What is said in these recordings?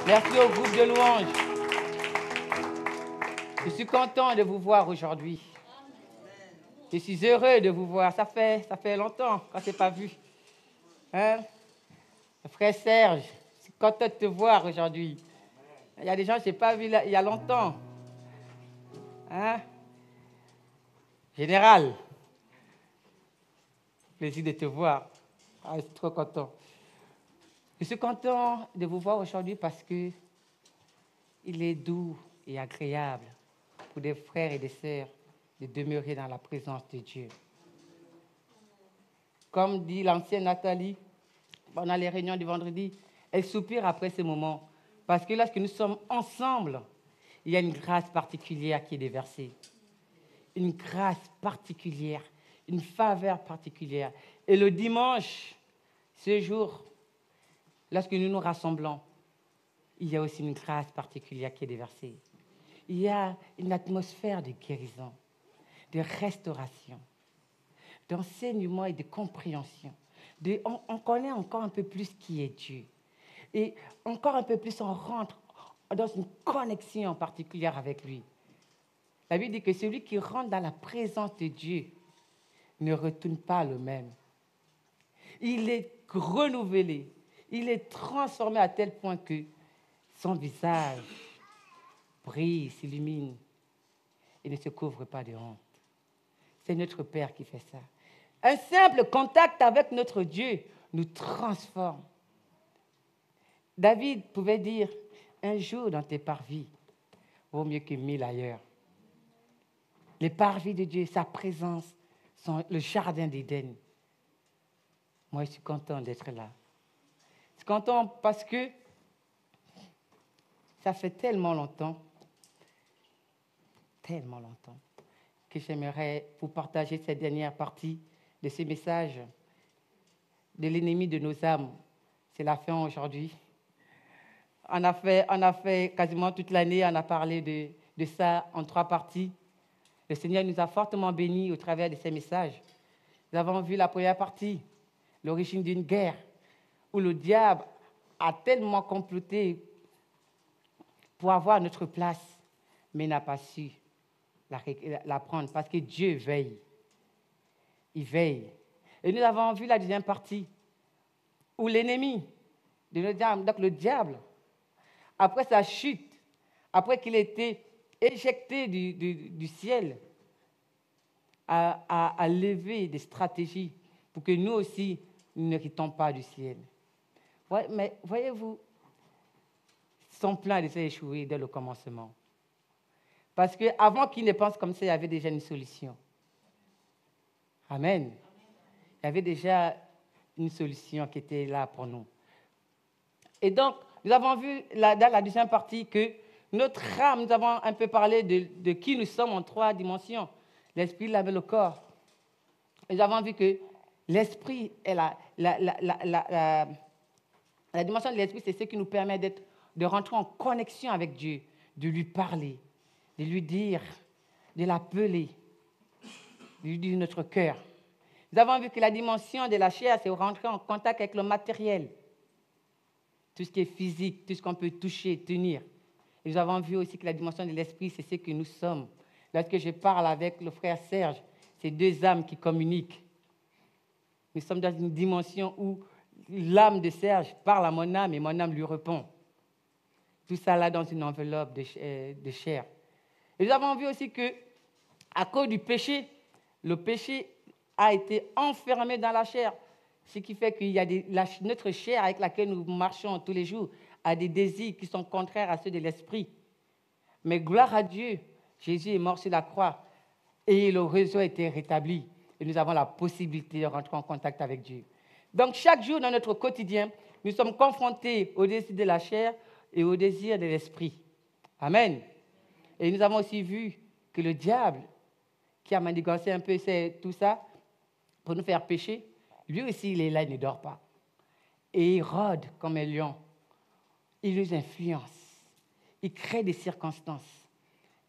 Merci au groupe de louanges. Je suis content de vous voir aujourd'hui. Je suis heureux de vous voir. Ça fait longtemps qu'on ne s'est pas vu. Hein? Frère Serge, je suis content de te voir aujourd'hui. Il y a des gens que je n'ai pas vus il y a longtemps. Hein? Général, plaisir de te voir. Ah, je suis trop content. Je suis content de vous voir aujourd'hui parce que il est doux et agréable pour des frères et des sœurs de demeurer dans la présence de Dieu. Comme dit l'ancienne Nathalie, pendant les réunions du vendredi, elle soupire après ce moment. Parce que lorsque nous sommes ensemble, il y a une grâce particulière qui est déversée. Une grâce particulière, une faveur particulière. Et le dimanche, ce jour, lorsque nous nous rassemblons, il y a aussi une grâce particulière qui est déversée. Il y a une atmosphère de guérison, de restauration, d'enseignement et de compréhension. On connaît encore un peu plus qui est Dieu. Et encore un peu plus, on rentre dans une connexion particulière avec lui. La Bible dit que celui qui rentre dans la présence de Dieu ne retourne pas le même. Il est renouvelé, il est transformé à tel point que son visage brille, s'illumine et ne se couvre pas de honte. C'est notre Père qui fait ça. Un simple contact avec notre Dieu nous transforme. David pouvait dire, un jour dans tes parvis vaut mieux que 1000 ailleurs. Les parvis de Dieu, sa présence, sont le jardin d'Éden. Moi, je suis content d'être là. Je suis content parce que ça fait tellement longtemps, que j'aimerais vous partager cette dernière partie de ce message de l'ennemi de nos âmes. C'est la fin aujourd'hui. On a fait quasiment toute l'année, on a parlé de ça en 3 parties. Le Seigneur nous a fortement bénis au travers de ces messages. Nous avons vu la première partie, l'origine d'une guerre, où le diable a tellement comploté pour avoir notre place, mais n'a pas su la prendre, parce que Dieu veille. Il veille. Et nous avons vu la deuxième partie, où l'ennemi de notre âme, donc le diable, après sa chute, après qu'il ait été éjecté du ciel, a levé des stratégies pour que nous aussi, nous n'héritons pas du ciel. Ouais, mais voyez-vous, son plan était échoué dès le commencement. Parce qu'avant qu'il ne pense comme ça, il y avait déjà une solution. Amen. Il y avait déjà une solution qui était là pour nous. Et donc, nous avons vu dans la deuxième partie que notre âme, nous avons un peu parlé de qui nous sommes en 3 dimensions. L'esprit, l'âme et le corps. Et nous avons vu que l'esprit est la dimension de l'esprit, c'est ce qui nous permet de rentrer en connexion avec Dieu, de lui parler, de lui dire, de l'appeler, de lui dire notre cœur. Nous avons vu que la dimension de la chair, c'est rentrer en contact avec le matériel. Tout ce qui est physique, tout ce qu'on peut toucher, tenir. Et nous avons vu aussi que la dimension de l'esprit, c'est ce que nous sommes. Lorsque je parle avec le frère Serge, c'est 2 âmes qui communiquent. Nous sommes dans une dimension où l'âme de Serge parle à mon âme et mon âme lui répond. Tout ça là dans une enveloppe de chair. Et nous avons vu aussi que, à cause du péché, le péché a été enfermé dans la chair. Ce qui fait qu'il y a notre chair avec laquelle nous marchons tous les jours a des désirs qui sont contraires à ceux de l'esprit. Mais gloire à Dieu, Jésus est mort sur la croix et le réseau a été rétabli. Et nous avons la possibilité de rentrer en contact avec Dieu. Donc chaque jour dans notre quotidien, nous sommes confrontés au désir de la chair et au désir de l'esprit. Amen. Et nous avons aussi vu que le diable, qui a manigancé un peu tout ça pour nous faire pécher, lui aussi il est là, il ne dort pas. Et il rôde comme un lion. Il nous influence. Il crée des circonstances.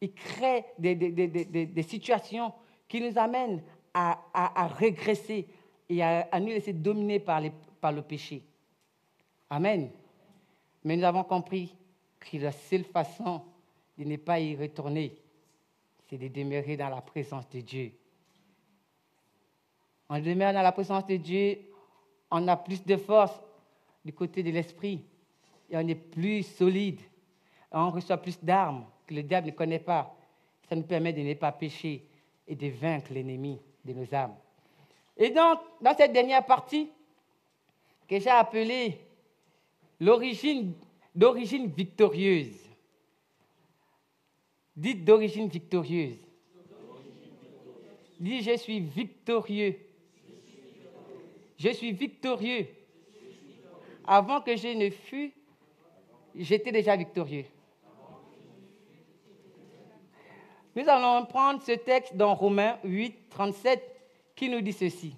Il crée des situations qui nous amènent à régresser et à nous laisser dominer par le péché. Amen. Mais nous avons compris que la seule façon de ne pas y retourner, c'est de demeurer dans la présence de Dieu. On demeure dans la présence de Dieu, on a plus de force du côté de l'esprit et on est plus solide. On reçoit plus d'armes que le diable ne connaît pas. Ça nous permet de ne pas pécher et de vaincre l'ennemi de nos âmes. Et donc, dans cette dernière partie, que j'ai appelée d'origine victorieuse. Dites d'origine victorieuse. Dis, je suis victorieux. Je suis victorieux. Avant que je ne fût, j'étais déjà victorieux. Nous allons prendre ce texte dans Romains 8, 37, qui nous dit ceci.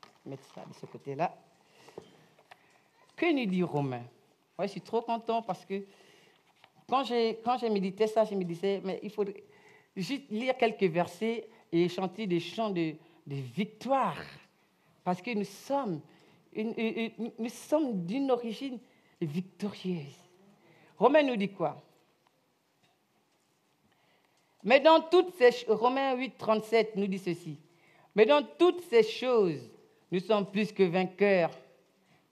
Je vais mettre ça de ce côté-là. Que nous dit Romains? Ouais, je suis trop content parce que quand j'ai médité ça, je me disais, mais il faut juste lire quelques versets et chanter des chants de victoire. Parce que nous sommes d'une origine victorieuse. Romains nous dit quoi? Mais dans toutes ces Romains 8, 37 nous dit ceci. Mais dans toutes ces choses, nous sommes plus que vainqueurs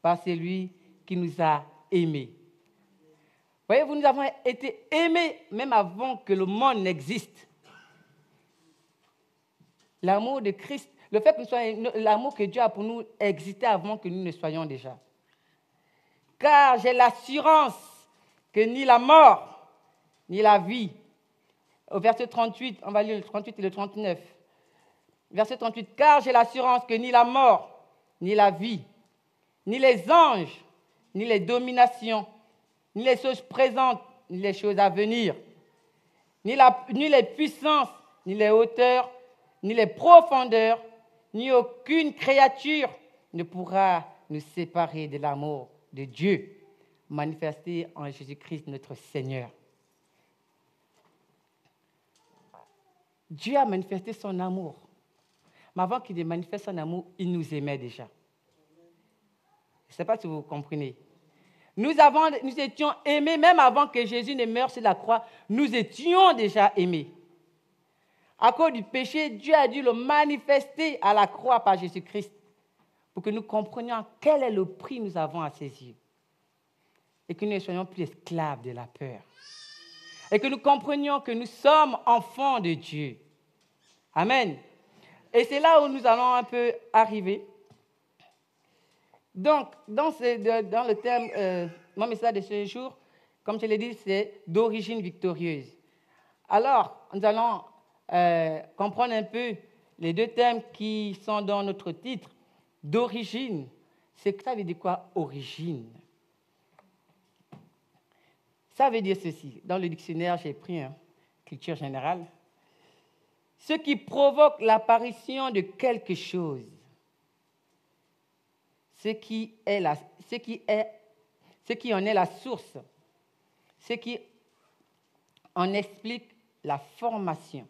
par celui qui nous a aimés. Voyez, nous avons été aimés même avant que le monde n'existe. L'amour de Christ, le fait que nous soyons, l'amour que Dieu a pour nous existait avant que nous ne soyons déjà. Car j'ai l'assurance que ni la mort, ni la vie. Au verset 38, on va lire le 38 et le 39. Verset 38, car j'ai l'assurance que ni la mort, ni la vie, ni les anges, ni les dominations, ni les choses présentes, ni les choses à venir, ni les puissances, ni les hauteurs, ni les profondeurs, ni aucune créature ne pourra nous séparer de l'amour de Dieu, manifesté en Jésus-Christ notre Seigneur. Dieu a manifesté son amour. Mais avant qu'il ne manifeste son amour, il nous aimait déjà. Je ne sais pas si vous comprenez. Nous étions aimés même avant que Jésus ne meure sur la croix. Nous étions déjà aimés. À cause du péché, Dieu a dû le manifester à la croix par Jésus-Christ pour que nous comprenions quel est le prix que nous avons à ses yeux et que nous ne soyons plus esclaves de la peur. Et que nous comprenions que nous sommes enfants de Dieu. Amen. Et c'est là où nous allons un peu arriver. Donc, dans le thème, mon message de ce jour, comme je l'ai dit, c'est d'origine victorieuse. Alors, nous allons comprendre un peu les deux thèmes qui sont dans notre titre. D'origine, ça veut dire quoi, origine? Ça veut dire ceci. Dans le dictionnaire, j'ai pris culture générale. Ce qui provoque l'apparition de quelque chose. Ce qui en est la source. Ce qui en explique la formation,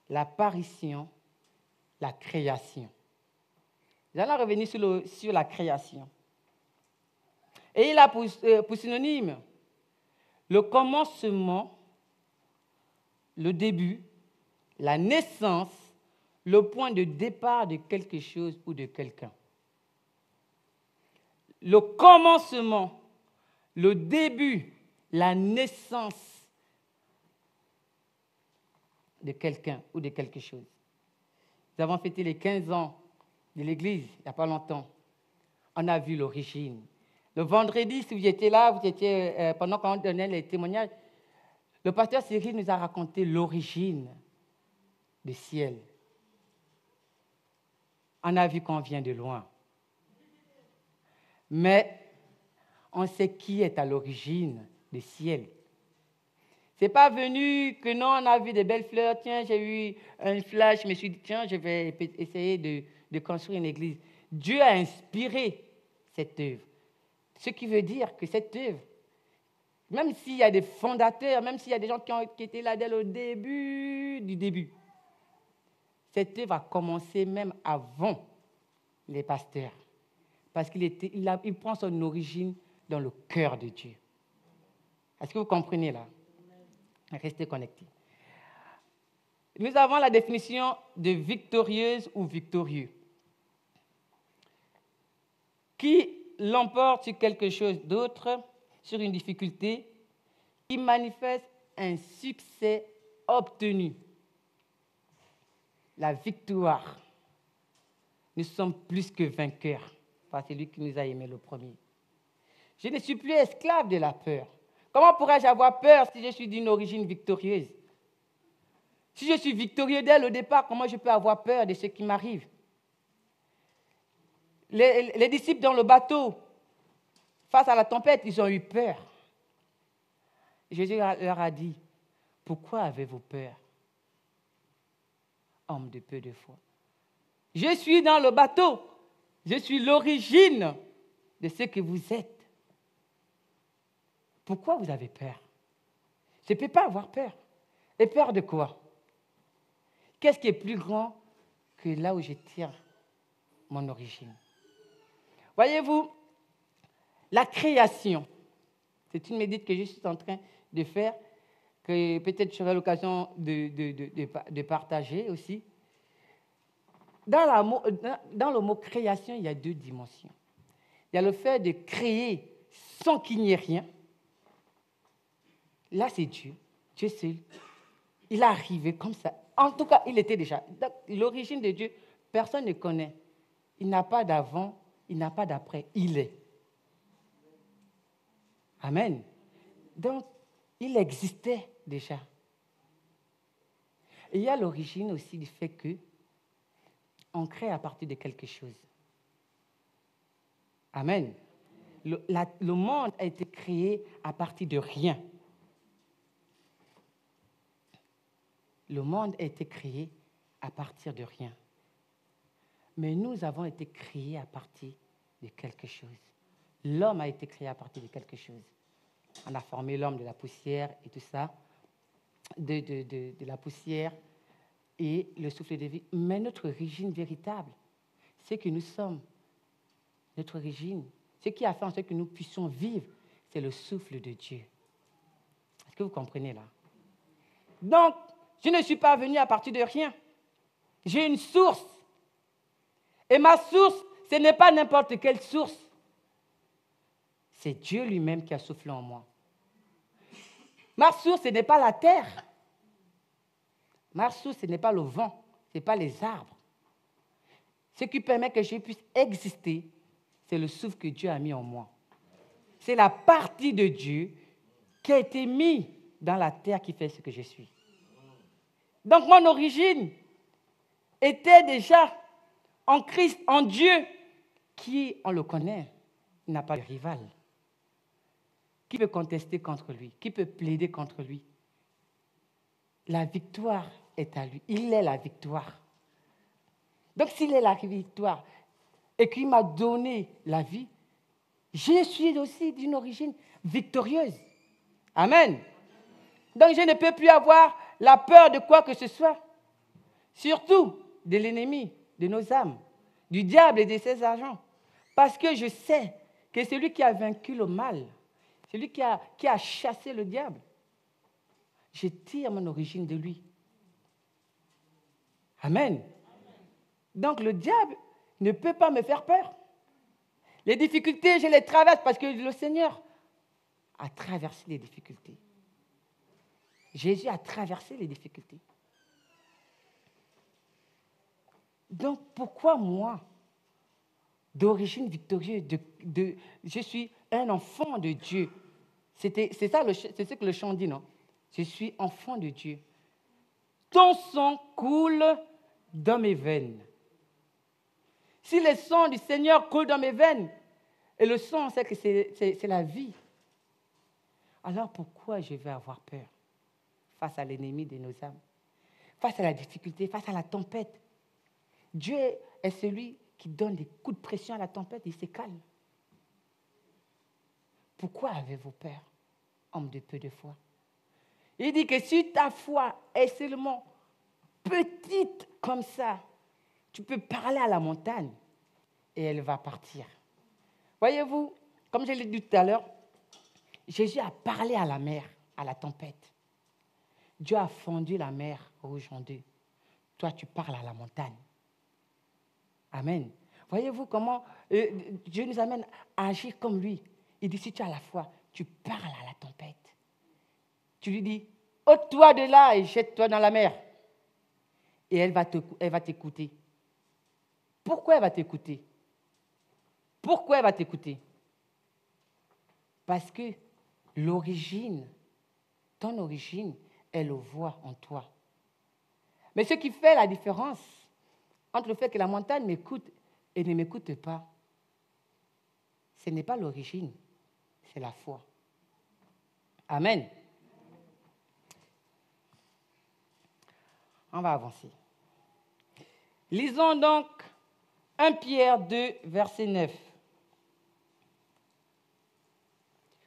l'apparition, la création. Nous allons revenir sur la création. Et il a pour synonyme le commencement, le début, la naissance, le point de départ de quelque chose ou de quelqu'un. Le commencement, le début, la naissance de quelqu'un ou de quelque chose. Nous avons fêté les 15 ans de l'Église il n'y a pas longtemps. On a vu l'origine. Le vendredi, si vous étiez là, pendant qu'on donnait les témoignages, le pasteur Cyril nous a raconté l'origine du ciel. On a vu qu'on vient de loin. Mais on sait qui est à l'origine du ciel. Ce n'est pas venu que non, on a vu des belles fleurs. Tiens, j'ai eu un flash, je me suis dit, tiens, je vais essayer de construire une église. Dieu a inspiré cette œuvre. Ce qui veut dire que cette œuvre, même s'il y a des fondateurs, même s'il y a des gens qui étaient là dès le début du début, cette œuvre a commencé même avant les pasteurs. Parce qu'il prend son origine dans le cœur de Dieu. Est-ce que vous comprenez là? Restez connectés. Nous avons la définition de victorieuse ou victorieux. Qui l'emporte sur quelque chose d'autre, sur une difficulté, qui manifeste un succès obtenu. La victoire. Nous sommes plus que vainqueurs par celui qui nous a aimés le premier. Je ne suis plus esclave de la peur. Comment pourrais-je avoir peur si je suis d'une origine victorieuse? Si je suis victorieux dès le départ, comment je peux avoir peur de ce qui m'arrive? Les disciples dans le bateau, face à la tempête, ils ont eu peur. Jésus leur a dit, pourquoi avez-vous peur, homme de peu de foi? Je suis dans le bateau, je suis l'origine de ce que vous êtes. Pourquoi vous avez peur? Je ne peux pas avoir peur. Et peur de quoi? Qu'est-ce qui est plus grand que là où je tire mon origine? Voyez-vous, la création, c'est une médite que je suis en train de faire, que peut-être j'aurai l'occasion de partager aussi. Dans le mot création, il y a deux dimensions. Il y a le fait de créer sans qu'il n'y ait rien. Là, c'est Dieu. Dieu seul. Il est arrivé comme ça. En tout cas, il était déjà. L'origine de Dieu, personne ne connaît. Il n'a pas d'avant, il n'a pas d'après. Il est. Amen. Donc, il existait déjà. Et il y a l'origine aussi du fait que on crée à partir de quelque chose. Amen. Le monde a été créé à partir de rien. Le monde a été créé à partir de rien. Mais nous avons été créés à partir de quelque chose. L'homme a été créé à partir de quelque chose. On a formé l'homme de la poussière et tout ça, de la poussière et le souffle de vie. Mais notre origine véritable, c'est que nous sommes, notre origine, ce qui a fait en sorte que nous puissions vivre, c'est le souffle de Dieu. Est-ce que vous comprenez là? Donc, je ne suis pas venu à partir de rien. J'ai une source. Et ma source, ce n'est pas n'importe quelle source. C'est Dieu lui-même qui a soufflé en moi. Ma source, ce n'est pas la terre. Ma source, ce n'est pas le vent. Ce n'est pas les arbres. Ce qui permet que je puisse exister, c'est le souffle que Dieu a mis en moi. C'est la partie de Dieu qui a été mise dans la terre qui fait ce que je suis. Donc mon origine était déjà en Christ, en Dieu, qui, on le connaît, n'a pas de rival. Qui peut contester contre lui? Qui peut plaider contre lui? La victoire est à lui. Il est la victoire. Donc s'il est la victoire et qu'il m'a donné la vie, je suis aussi d'une origine victorieuse. Amen. Donc je ne peux plus avoir la peur de quoi que ce soit. Surtout de l'ennemi, de nos âmes, du diable et de ses agents. Parce que je sais que celui qui a vaincu le mal, celui qui a chassé le diable, je tire mon origine de lui. Amen. Donc le diable ne peut pas me faire peur. Les difficultés, je les traverse parce que le Seigneur a traversé les difficultés. Jésus a traversé les difficultés. Donc pourquoi moi, d'origine victorieuse, je suis un enfant de Dieu? C'est ce que le chant dit, non? Je suis enfant de Dieu. Ton sang coule dans mes veines. Si le sang du Seigneur coule dans mes veines, et le sang, on sait que c'est la vie, alors pourquoi je vais avoir peur face à l'ennemi de nos âmes, face à la difficulté, face à la tempête? Dieu est celui qui donne des coups de pression à la tempête, il se calme. Pourquoi avez-vous peur, homme de peu de foi? Il dit que si ta foi est seulement petite comme ça, tu peux parler à la montagne et elle va partir. Voyez-vous, comme je l'ai dit tout à l'heure, Jésus a parlé à la mer, à la tempête. Dieu a fondu la mer rouge en deux. Toi, tu parles à la montagne. Amen. Voyez-vous comment Dieu nous amène à agir comme lui. Il dit, si tu as la foi, tu parles à la tempête. Tu lui dis, ôte-toi de là et jette-toi dans la mer. Et elle va t'écouter. Pourquoi elle va t'écouter? Pourquoi elle va t'écouter? Parce que l'origine, ton origine, elle le voit en toi. Mais ce qui fait la différence entre le fait que la montagne m'écoute et ne m'écoute pas, ce n'est pas l'origine, c'est la foi. Amen. On va avancer. Lisons donc 1 Pierre 2, verset 9.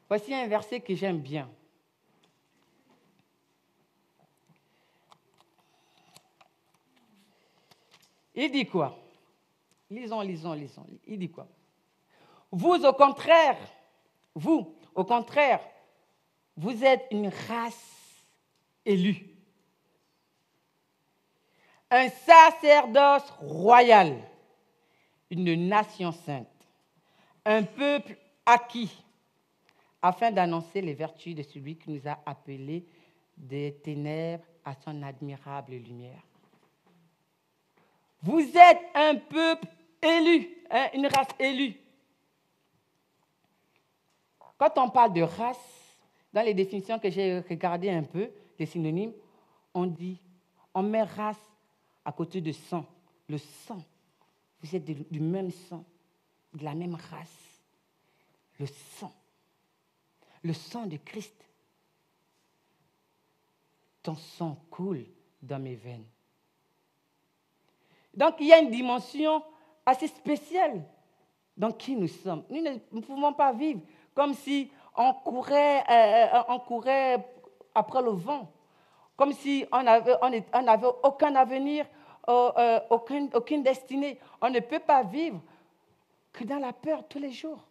Voici un verset que j'aime bien. Il dit quoi? Lisons. Il dit quoi? Vous, au contraire, vous êtes une race élue, un sacerdoce royal, une nation sainte, un peuple acquis, afin d'annoncer les vertus de celui qui nous a appelés des ténèbres à son admirable lumière. Vous êtes un peuple élu, une race élue. Quand on parle de race, dans les définitions que j'ai regardées un peu, les synonymes, on met race à côté de sang. Le sang. Vous êtes du même sang, de la même race. Le sang. Le sang de Christ. Ton sang coule dans mes veines. Donc, il y a une dimension assez spéciale dans qui nous sommes. Nous ne pouvons pas vivre comme si on courait après le vent, comme si on n'avait aucun avenir, aucune destinée. On ne peut pas vivre que dans la peur tous les jours.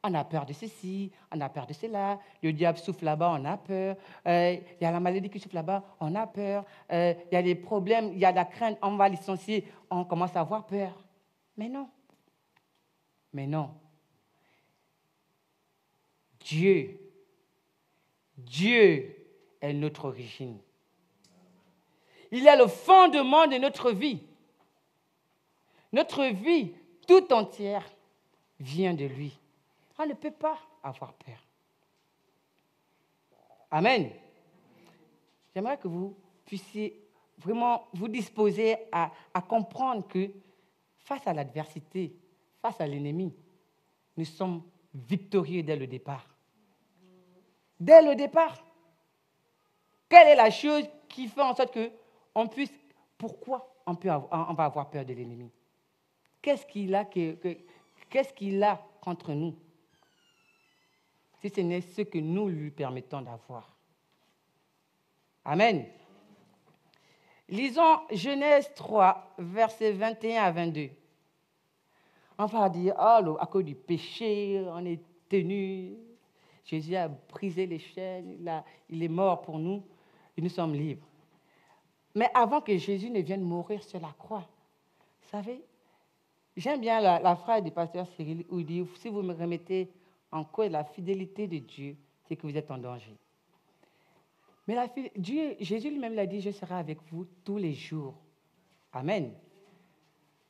On a peur de ceci, on a peur de cela, le diable souffle là-bas, on a peur, il y a la maladie qui souffle là-bas, on a peur, il y a des problèmes, il y a de la crainte, on va licencier, on commence à avoir peur. Mais non. Dieu est notre origine. Il est le fondement de notre vie. Notre vie tout entière vient de lui. On ne peut pas avoir peur. Amen. J'aimerais que vous puissiez vraiment vous disposer à comprendre que face à l'adversité, face à l'ennemi, nous sommes victorieux dès le départ. Dès le départ. Quelle est la chose qui fait en sorte qu'on puisse... Pourquoi on va avoir peur de l'ennemi? Qu'est-ce qu'il a contre nous? Si ce n'est ce que nous lui permettons d'avoir. Amen. Lisons Genèse 3, versets 21 à 22. On va dire, à cause du péché, on est tenu. Jésus a brisé les chaînes, il est mort pour nous, et nous sommes libres. Mais avant que Jésus ne vienne mourir sur la croix, vous savez, j'aime bien la phrase du pasteur Cyril où il dit, si vous me remettez en cause la fidélité de Dieu, c'est que vous êtes en danger. Mais Jésus lui-même l'a dit, je serai avec vous tous les jours. Amen.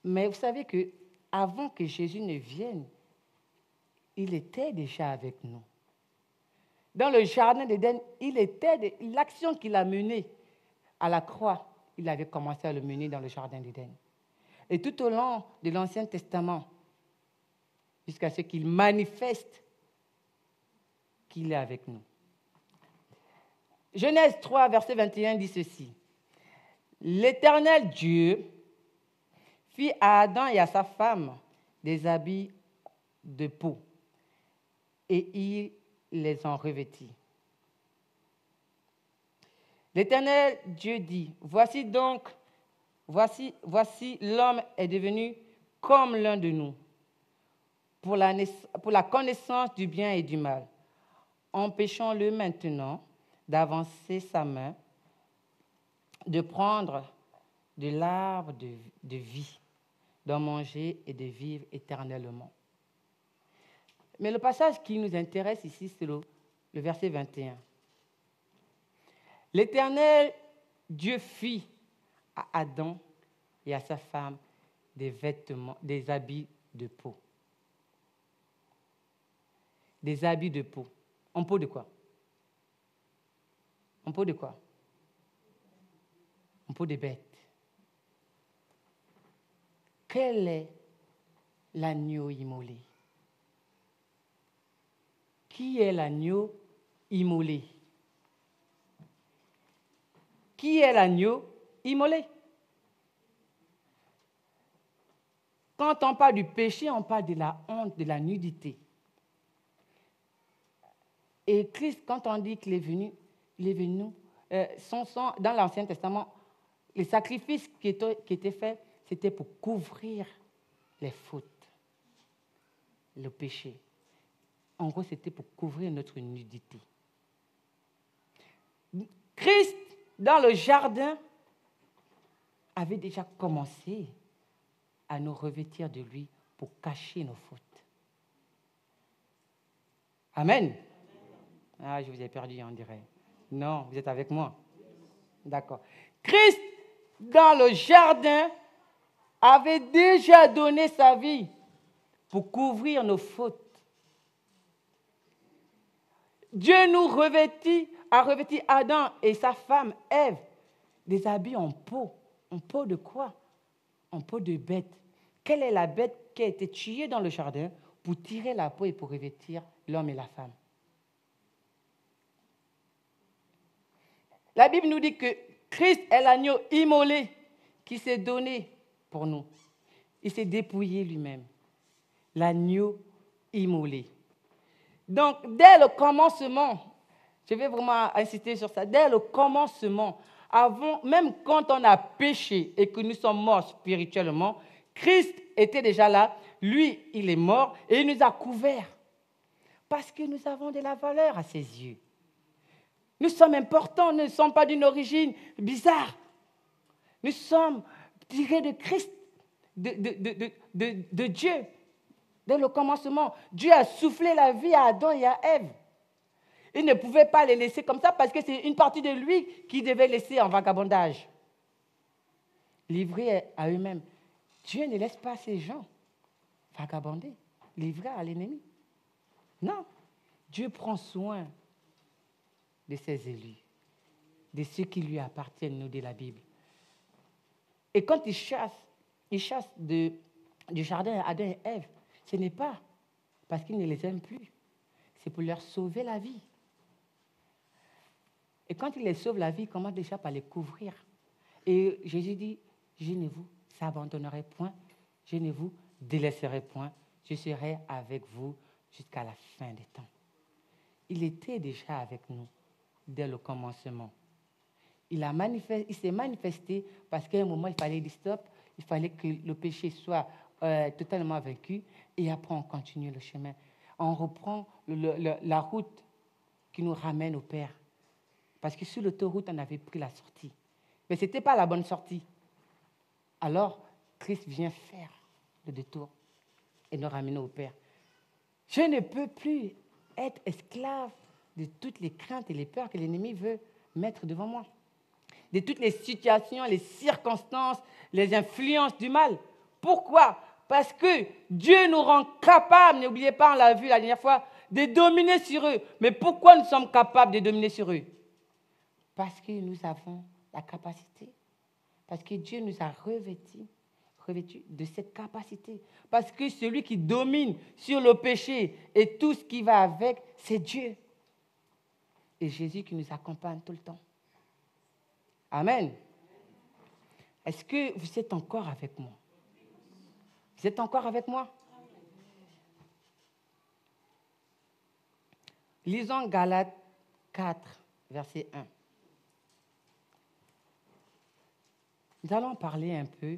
Mais vous savez qu'avant que Jésus ne vienne, il était déjà avec nous. Dans le jardin d'Éden, l'action qu'il a menée à la croix, il avait commencé à le mener dans le jardin d'Éden. Et tout au long de l'Ancien Testament, jusqu'à ce qu'il manifeste qu'il est avec nous. Genèse 3, verset 21 dit ceci. L'Éternel Dieu fit à Adam et à sa femme des habits de peau, et il les en revêtit. L'Éternel Dieu dit, voici l'homme est devenu comme l'un de nous, pour la connaissance du bien et du mal. Empêchons-le maintenant d'avancer sa main, de prendre de l'arbre de vie, d'en manger et de vivre éternellement. Mais le passage qui nous intéresse ici, c'est le verset 21. L'Éternel Dieu fit à Adam et à sa femme des vêtements, des habits de peau. Des habits de peau. En peau de quoi? En peau de quoi? En peau de bête. Quel est l'agneau immolé? Qui est l'agneau immolé? Qui est l'agneau immolé? Quand on parle du péché, on parle de la honte, de la nudité. Et Christ, quand on dit qu'il est venu, son sang, dans l'Ancien Testament, les sacrifices qui étaient faits, c'était pour couvrir les fautes, le péché. En gros, c'était pour couvrir notre nudité. Christ, dans le jardin, avait déjà commencé à nous revêtir de lui pour cacher nos fautes. Amen. Ah, je vous ai perdu, on dirait. Non, vous êtes avec moi. D'accord. Christ, dans le jardin, avait déjà donné sa vie pour couvrir nos fautes. Dieu a revêti Adam et sa femme Ève des habits en peau. En peau de quoi? En peau de bête. Quelle est la bête qui a été tuée dans le jardin pour tirer la peau et pour revêtir l'homme et la femme? La Bible nous dit que Christ est l'agneau immolé qui s'est donné pour nous. Il s'est dépouillé lui-même. L'agneau immolé. Donc, dès le commencement, je vais vraiment insister sur ça, dès le commencement, même quand on a péché et que nous sommes morts spirituellement, Christ était déjà là. Lui, il est mort et il nous a couverts. Parce que nous avons de la valeur à ses yeux. Nous sommes importants, nous ne sommes pas d'une origine bizarre. Nous sommes tirés de Christ, de Dieu. Dès le commencement, Dieu a soufflé la vie à Adam et à Ève. Il ne pouvait pas les laisser comme ça parce que c'est une partie de lui qui devait laisser en vagabondage. Livrés à eux-mêmes. Dieu ne laisse pas ces gens vagabonder, livrés à l'ennemi. Non, Dieu prend soin de ses élus, de ceux qui lui appartiennent, nous dit la Bible. Et quand il chasse du jardin Adam et Ève, ce n'est pas parce qu'il ne les aime plus, c'est pour leur sauver la vie. Et quand il les sauve la vie, il commence déjà par les couvrir. Et Jésus dit, je ne vous abandonnerai point, je ne vous délaisserai point, je serai avec vous jusqu'à la fin des temps. Il était déjà avec nous dès le commencement. Il s'est manifesté parce qu'à un moment, il fallait dire stop, il fallait que le péché soit totalement vaincu, et après on continue le chemin. On reprend la route qui nous ramène au Père. Parce que sur l'autoroute, on avait pris la sortie. Mais ce n'était pas la bonne sortie. Alors, Christ vient faire le détour et nous ramener au Père. Je ne peux plus être esclave de toutes les craintes et les peurs que l'ennemi veut mettre devant moi. De toutes les situations, les circonstances, les influences du mal. Pourquoi? Parce que Dieu nous rend capables, n'oubliez pas, on l'a vu la dernière fois, de dominer sur eux. Mais pourquoi nous sommes capables de dominer sur eux? Parce que nous avons la capacité. Parce que Dieu nous a revêtus de cette capacité. Parce que celui qui domine sur le péché et tout ce qui va avec, c'est Dieu. Et Jésus qui nous accompagne tout le temps. Amen. Est-ce que vous êtes encore avec moi? Vous êtes encore avec moi? Lisons Galates 4, verset 1. Nous allons parler un peu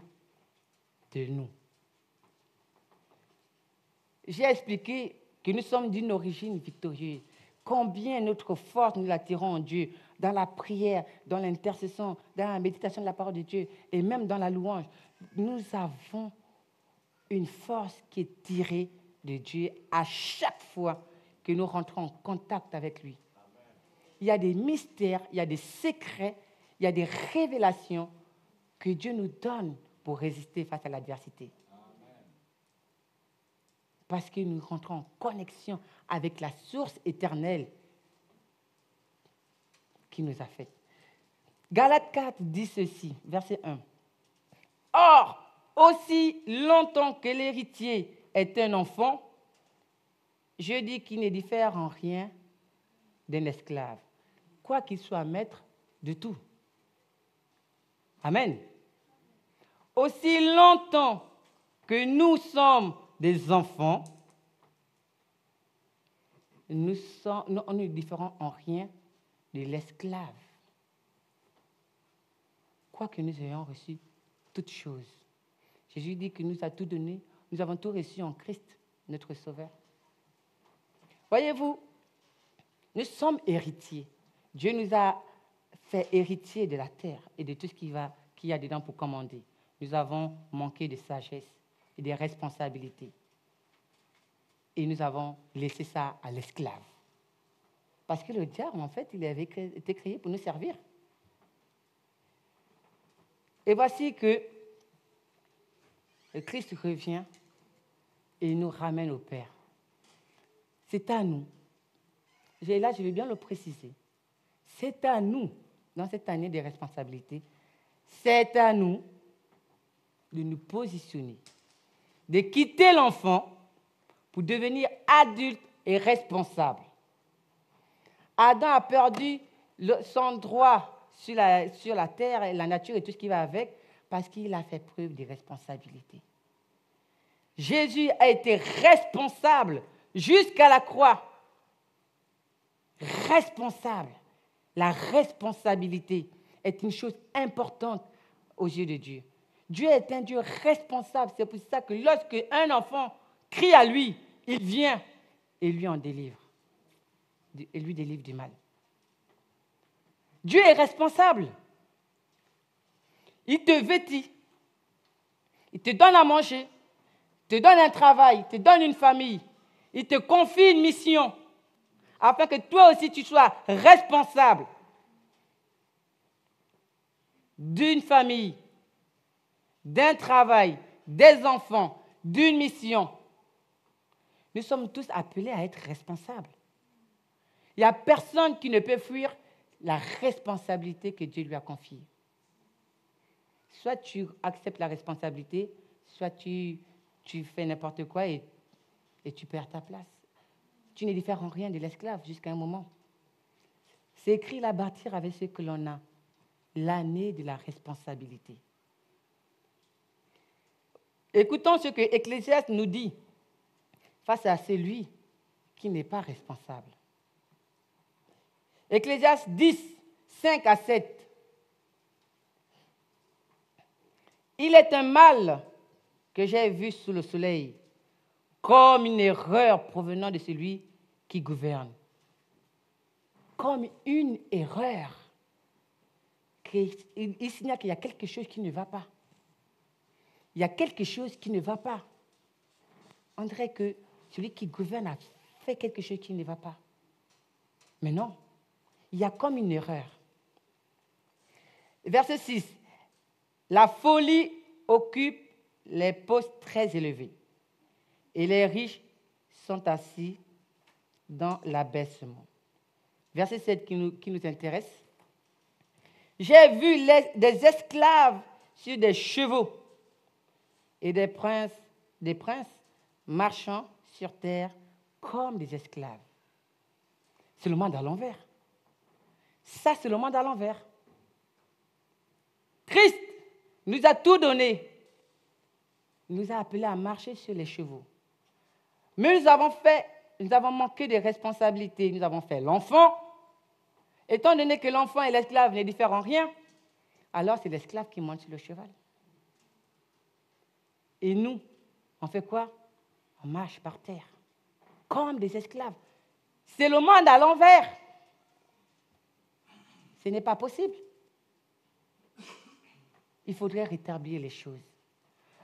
de nous. j'ai expliqué que nous sommes d'une origine victorieuse. Combien notre force nous la tirons en Dieu, dans la prière, dans l'intercession, dans la méditation de la parole de Dieu et même dans la louange. Nous avons une force qui est tirée de Dieu à chaque fois que nous rentrons en contact avec lui. Il y a des mystères, il y a des secrets, il y a des révélations que Dieu nous donne pour résister face à l'adversité. Parce que nous rentrons en connexion avec la source éternelle qui nous a fait. Galates 4 dit ceci, verset 1. Or, aussi longtemps que l'héritier est un enfant, je dis qu'il ne diffère en rien d'un esclave, quoi qu'il soit maître de tout. Amen. Aussi longtemps que nous sommes des enfants, nous ne différons en rien de l'esclave. Quoique nous ayons reçu toutes choses. Jésus dit qu'il nous a tout donné, nous avons tout reçu en Christ, notre Sauveur. Voyez-vous, nous sommes héritiers. Dieu nous a fait héritiers de la terre et de tout ce qu'il y a dedans pour commander. Nous avons manqué de sagesse et de responsabilités. Et nous avons laissé ça à l'esclave. Parce que le diable, en fait, il avait été créé pour nous servir. Et voici que le Christ revient et nous ramène au Père. C'est à nous. Et là, je vais bien le préciser. C'est à nous, dans cette année de responsabilité, c'est à nous de nous positionner, de quitter l'enfant pour devenir adulte et responsable. Adam a perdu son droit sur la terre, et la nature et tout ce qui va avec, parce qu'il a fait preuve de responsabilité. Jésus a été responsable jusqu'à la croix. Responsable. La responsabilité est une chose importante aux yeux de Dieu. Dieu est un Dieu responsable. C'est pour ça que lorsque un enfant crie à lui, il vient et lui en délivre. Et lui délivre du mal. Dieu est responsable. Il te vêtit. Il te donne à manger. Il te donne un travail. Il te donne une famille. Il te confie une mission afin que toi aussi tu sois responsable d'une famille, d'un travail, des enfants, d'une mission. Nous sommes tous appelés à être responsables. Il n'y a personne qui ne peut fuir la responsabilité que Dieu lui a confiée. Soit tu acceptes la responsabilité, soit tu fais n'importe quoi et tu perds ta place. Tu ne diffères en rien de l'esclave jusqu'à un moment. C'est écrit là, bâtir avec ce que l'on a, l'année de la responsabilité. Écoutons ce que Ecclésiaste nous dit face à celui qui n'est pas responsable. Ecclésiaste 10, 5 à 7. Il est un mal que j'ai vu sous le soleil, comme une erreur provenant de celui qui gouverne. Comme une erreur. Il signale qu'il y a quelque chose qui ne va pas. Il y a quelque chose qui ne va pas. On dirait que celui qui gouverne a fait quelque chose qui ne va pas. Mais non, il y a comme une erreur. Verset 6. La folie occupe les postes très élevés et les riches sont assis dans l'abaissement. Verset 7 qui nous intéresse. J'ai vu des esclaves sur des chevaux et des princes marchant sur terre comme des esclaves. C'est le monde à l'envers. Ça, c'est le monde à l'envers. Christ nous a tout donné. Il nous a appelés à marcher sur les chevaux. Mais nous avons manqué de responsabilités. Nous avons fait l'enfant. Étant donné que l'enfant et l'esclave ne diffèrent en rien, alors c'est l'esclave qui monte sur le cheval. Et nous, on fait quoi? On marche par terre, comme des esclaves. C'est le monde à l'envers. Ce n'est pas possible. Il faudrait rétablir les choses.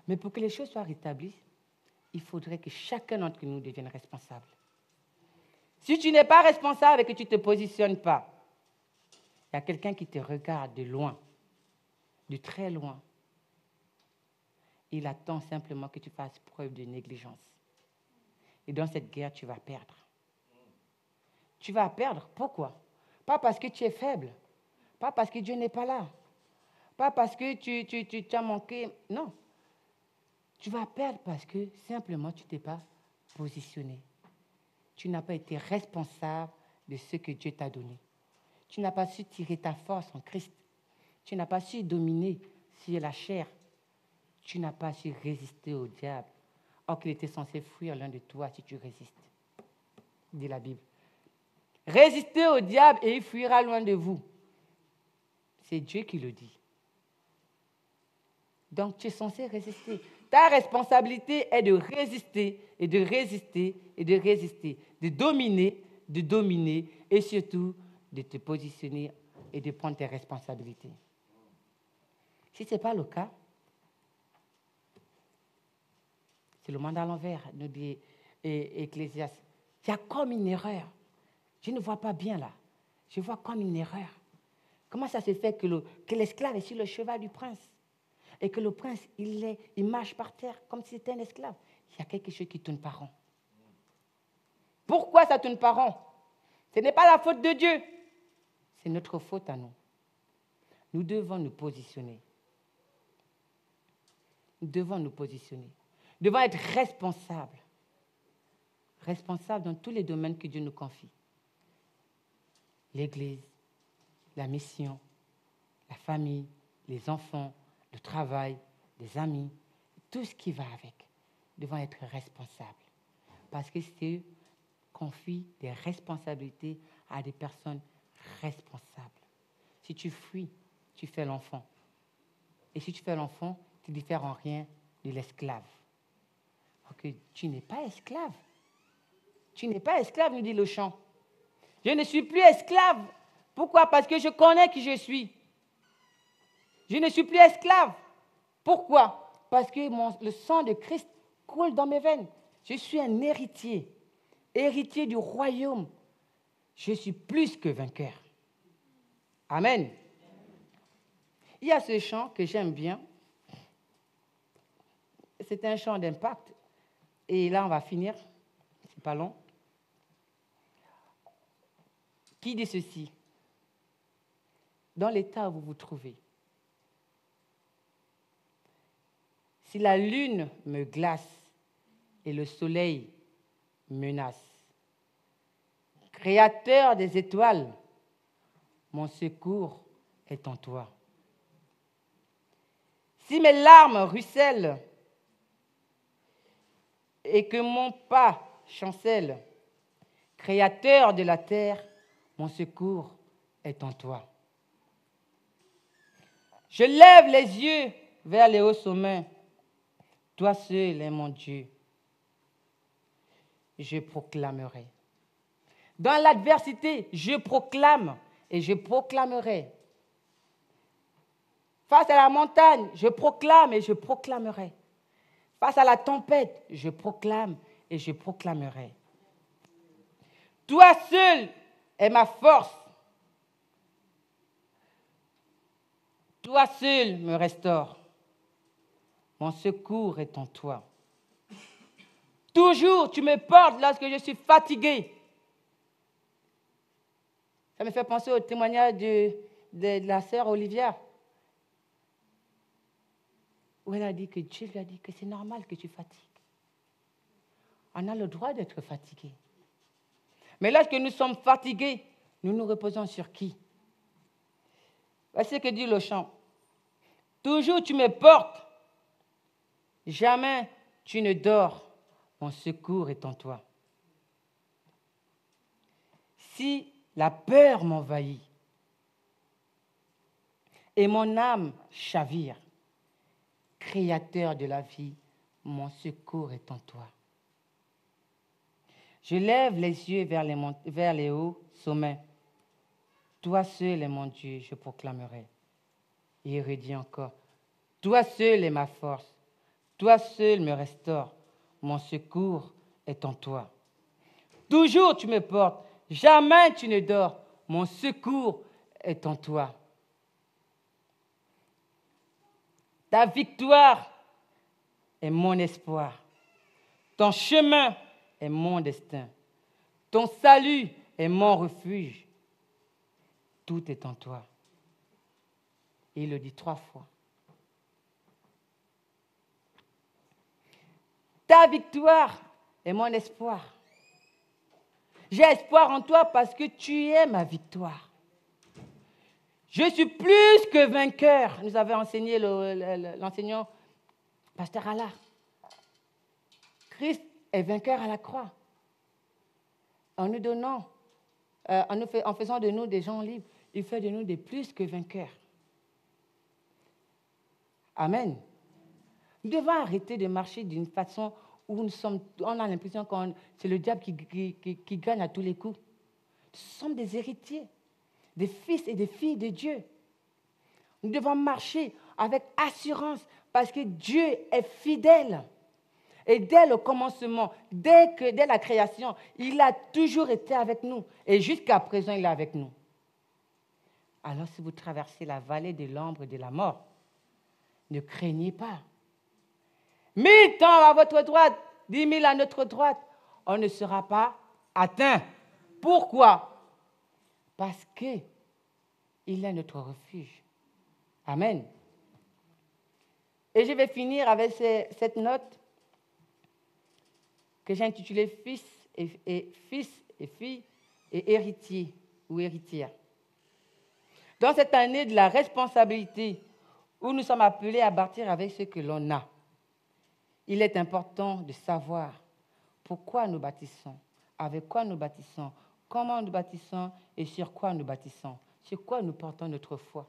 Mais pour que les choses soient rétablies, il faudrait que chacun d'entre nous devienne responsable. Si tu n'es pas responsable et que tu ne te positionnes pas, il y a quelqu'un qui te regarde de loin, de très loin. Il attend simplement que tu fasses preuve de négligence. Et dans cette guerre, tu vas perdre. Tu vas perdre. Pourquoi? Pas parce que tu es faible. Pas parce que Dieu n'est pas là. Pas parce que tu as manqué. Non. Tu vas perdre parce que simplement tu ne t'es pas positionné. Tu n'as pas été responsable de ce que Dieu t'a donné. Tu n'as pas su tirer ta force en Christ. Tu n'as pas su dominer sur la chair. Tu n'as pas su résister au diable. Or qu'il était censé fuir l'un de toi si tu résistes. Dit la Bible. Résistez au diable et il fuira loin de vous. C'est Dieu qui le dit. Donc tu es censé résister. Ta responsabilité est de résister et de résister et de résister. De dominer et surtout de te positionner et de prendre tes responsabilités. Si ce n'est pas le cas, c'est le monde à l'envers, nous dit Ecclésiaste. Il y a comme une erreur. Je ne vois pas bien là. Je vois comme une erreur. Comment ça se fait que l'esclave est sur le cheval du prince et que le prince, il marche par terre comme si c'était un esclave? Il y a quelque chose qui ne tourne pas rond. Pourquoi ça ne tourne pas rond? Ce n'est pas la faute de Dieu. C'est notre faute à nous. Nous devons nous positionner. Nous devons nous positionner. Nous devons être responsables. Responsables dans tous les domaines que Dieu nous confie. L'Église, la mission, la famille, les enfants, le travail, les amis, tout ce qui va avec. Nous devons être responsables. Parce que Dieu confie des responsabilités à des personnes responsables. Si tu fuis, tu fais l'enfant. Et si tu fais l'enfant, tu ne diffères en rien de l'esclave. Donc, tu n'es pas esclave. Tu n'es pas esclave, nous dit le chant. Je ne suis plus esclave. Pourquoi? Parce que je connais qui je suis. Je ne suis plus esclave. Pourquoi? Parce que le sang de Christ coule dans mes veines. Je suis un héritier. Héritier du royaume. Je suis plus que vainqueur. Amen. Il y a ce chant que j'aime bien. C'est un chant d'impact. Et là, on va finir. C'est pas long. Qui dit ceci? Dans l'état où vous vous trouvez, si la lune me glace et le soleil menace, Créateur des étoiles, mon secours est en toi. Si mes larmes ruissellent et que mon pas chancelle, Créateur de la terre, mon secours est en toi. Je lève les yeux vers les hauts sommets. Toi seul est mon Dieu. Je proclamerai. Dans l'adversité, je proclame et je proclamerai. Face à la montagne, je proclame et je proclamerai. Face à la tempête, je proclame et je proclamerai. Toi seul est ma force. Toi seul me restaure. Mon secours est en toi. Toujours, tu me portes lorsque je suis fatigué. Ça me fait penser au témoignage de la sœur Olivia, où elle a dit que Dieu lui a dit que c'est normal que tu fatigues. On a le droit d'être fatigué. Mais lorsque nous sommes fatigués, nous nous reposons sur qui? Voici ce que dit le chant. Toujours tu me portes, jamais tu ne dors, mon secours est en toi. Si la peur m'envahit et mon âme chavire, Créateur de la vie, mon secours est en toi. Je lève les yeux vers les hauts sommets. Toi seul est mon Dieu, je proclamerai. Et il redit encore, toi seul est ma force, toi seul me restaure, mon secours est en toi. Toujours tu me portes, jamais tu ne dors, mon secours est en toi. Ta victoire est mon espoir, ton chemin est mon destin, ton salut est mon refuge. Tout est en toi. Et il le dit 3 fois. Ta victoire est mon espoir. J'ai espoir en toi parce que tu es ma victoire. Je suis plus que vainqueur. Nous avait enseigné l'enseignant Pasteur Allard. Christ est vainqueur à la croix. En nous donnant, en faisant de nous des gens libres, il fait de nous des plus que vainqueurs. Amen. Nous devons arrêter de marcher d'une façon où on a l'impression que c'est le diable qui gagne à tous les coups. Nous sommes des héritiers, des fils et des filles de Dieu. Nous devons marcher avec assurance parce que Dieu est fidèle. Et dès le commencement, dès la création, il a toujours été avec nous. Et jusqu'à présent, il est avec nous. Alors si vous traversez la vallée de l'ombre de la mort, ne craignez pas. 1000 ans à votre droite, 10 000 à notre droite, on ne sera pas atteint. Pourquoi? Parce qu'il est notre refuge. Amen. Et je vais finir avec cette note que j'ai intitulée Fils et fille et héritier ou héritière. Dans cette année de la responsabilité où nous sommes appelés à bâtir avec ce que l'on a, il est important de savoir pourquoi nous bâtissons, avec quoi nous bâtissons, comment nous bâtissons et sur quoi nous bâtissons, sur quoi nous portons notre foi.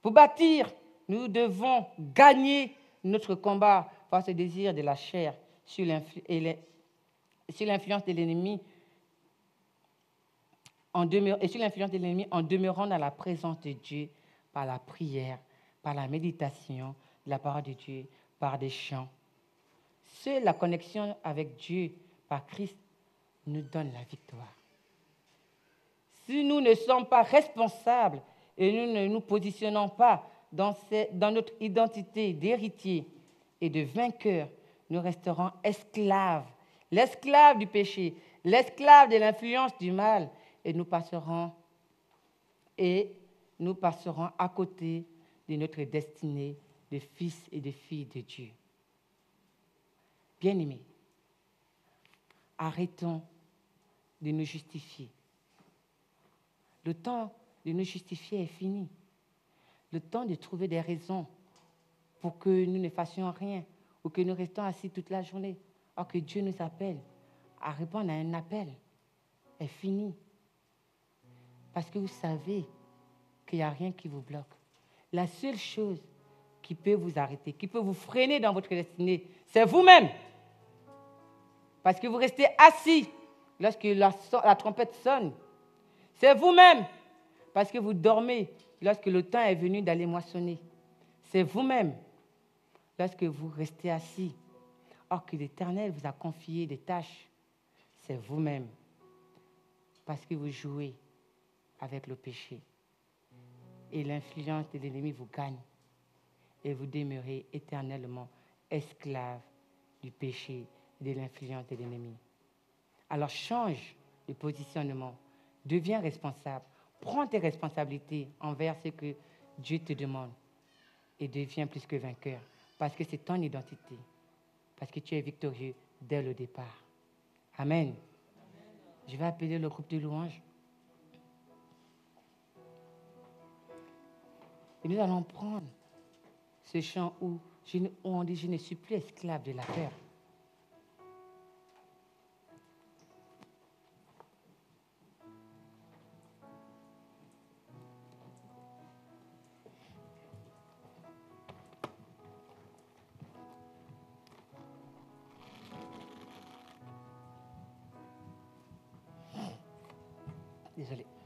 Pour bâtir, nous devons gagner notre combat face au désir de la chair sur l'influence de l'ennemi en demeurant dans la présence de Dieu par la prière, par la méditation de la parole de Dieu, par des chants. Seule la connexion avec Dieu par Christ nous donne la victoire. Si nous ne sommes pas responsables et nous ne nous positionnons pas dans notre identité d'héritier et de vainqueur, nous resterons esclaves, l'esclave du péché, l'esclave de l'influence du mal, et nous passerons à côté de notre destinée de fils et de filles de Dieu. Bien-aimés, arrêtons de nous justifier. Le temps de nous justifier est fini. Le temps de trouver des raisons pour que nous ne fassions rien ou que nous restons assis toute la journée, or que Dieu nous appelle à répondre à un appel, est fini. Parce que vous savez qu'il n'y a rien qui vous bloque. La seule chose qui peut vous arrêter, qui peut vous freiner dans votre destinée, c'est vous-même. Parce que vous restez assis lorsque la trompette sonne. C'est vous-même. Parce que vous dormez lorsque le temps est venu d'aller moissonner. C'est vous-même. Lorsque vous restez assis, or que l'Éternel vous a confié des tâches, c'est vous-même. Parce que vous jouez avec le péché. Et l'influence de l'ennemi vous gagne. Et vous demeurez éternellement esclave du péché et de l'influence de l'ennemi. Alors change de positionnement. Deviens responsable. Prends tes responsabilités envers ce que Dieu te demande. Et deviens plus que vainqueur. Parce que c'est ton identité. Parce que tu es victorieux dès le départ. Amen. Je vais appeler le groupe de louanges. Et nous allons prendre ce chant où on dit « Je ne suis plus esclave de la peur ». Désolée.